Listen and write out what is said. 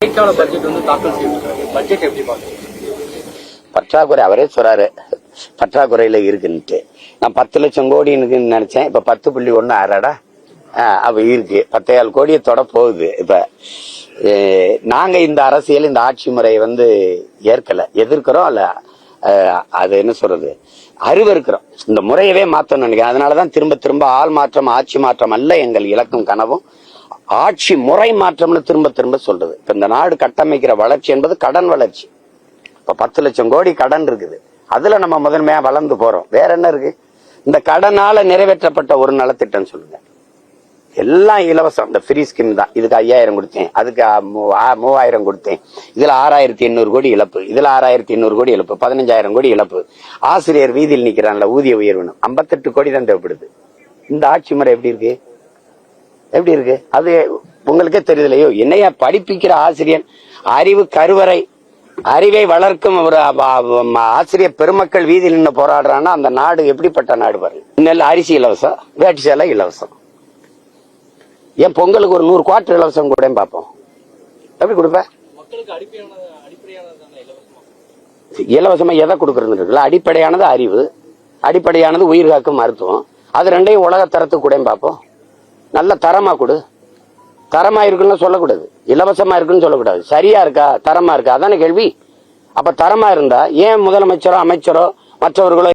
Budget வந்து தாக்கல் செய்யப்பட்டிருக்கு. பட்ஜெட் எப்படி பாக்குறீங்க? பற்றாக்குறை அவரே சொல்றாரு, பற்றாக்குறையில இருக்குன்ட்டு. நான் 10 லட்சம் கோடி இருக்குன்னு நினைச்சேன். இப்ப 10.1 ஆறாடா அப்ப இருக்கு. 10,000 கோடியை தொட போகுது. இப்ப நாங்க இந்த அரசியல், இந்த ஆட்சி முறையை வந்து ஏற்கல, எதிர்க்கிறோம். அல்ல அது என்ன சொல்றது, அருவருக்கிறோம். இந்த முறையவே மாத்தணும்னு நினைக்கிறேன். அதனாலதான் திரும்ப திரும்ப ஆள் மாற்றம், ஆட்சி மாற்றம் அல்ல எங்கள் இலக்கும் கனவும், ஆட்சி முறை மாற்றம்னு திரும்ப திரும்ப சொல்றது. இப்ப இந்த நாடு கட்டமைக்கிற வளர்ச்சி என்பது கடன் வளர்ச்சி. இப்ப 10 லட்சம் கோடி கடன் இருக்குது. அதுல நம்ம முதன்மையா வளர்ந்து போறோம். வேற என்ன இருக்கு? இந்த கடனால நிறைவேற்றப்பட்ட ஒரு நலத்திட்டம் சொல்லுங்க. எல்லாம் இலவசம். இந்த ஃப்ரீ ஸ்கீம் தான். இதுக்கு 5000 கொடுத்தேன், அதுக்கு 3000 கொடுத்தேன், இதுல 6800 கோடி இழப்பு, இதுல 6800 கோடி இழப்பு, 15000 கோடி இழப்பு. ஆசிரியர் வீதியில் நிக்கிறான்ல, ஊதிய உயர்வு 58 கோடி தான் தேவைப்படுது. இந்த ஆட்சி முறை எப்படி இருக்கு? எப்படி இருக்கு? அது உங்களுக்கே தெரியுதுலையோ. என்னையா படிப்பிக்கிற ஆசிரியர், அறிவு கருவறை, அறிவை வளர்க்கும் ஒரு ஆசிரியர் பெருமக்கள் வீதியில் நின்று போராடுறான்னா அந்த நாடு எப்படிப்பட்ட நாடு பாருங்க. நெல் அரிசி இலவசம், வேட்டி சேலை இலவசம். ஏன் பொங்கலுக்கு ஒரு 100 குவார்டர் இலவசம் கூட பார்ப்போம். எப்படி கொடுப்ப? இலவசமா எதை கொடுக்கறது இருக்குல்ல. அடிப்படையானது அறிவு, அடிப்படையானது உயிர் காக்கும் மருத்துவம். அது ரெண்டையும் உலக தரத்துக்கு கூட பார்ப்போம். நல்ல தரமா கொடு. தரமா இருக்குன்னு சொல்லக்கூடாது, இலவசமா இருக்குன்னு சொல்லக்கூடாது. சரியா இருக்கா, தரமா இருக்கா, அதான கேள்வி. அப்ப தரமா இருந்தா ஏன் முதலமைச்சரோ அமைச்சரோ மற்றவர்களோ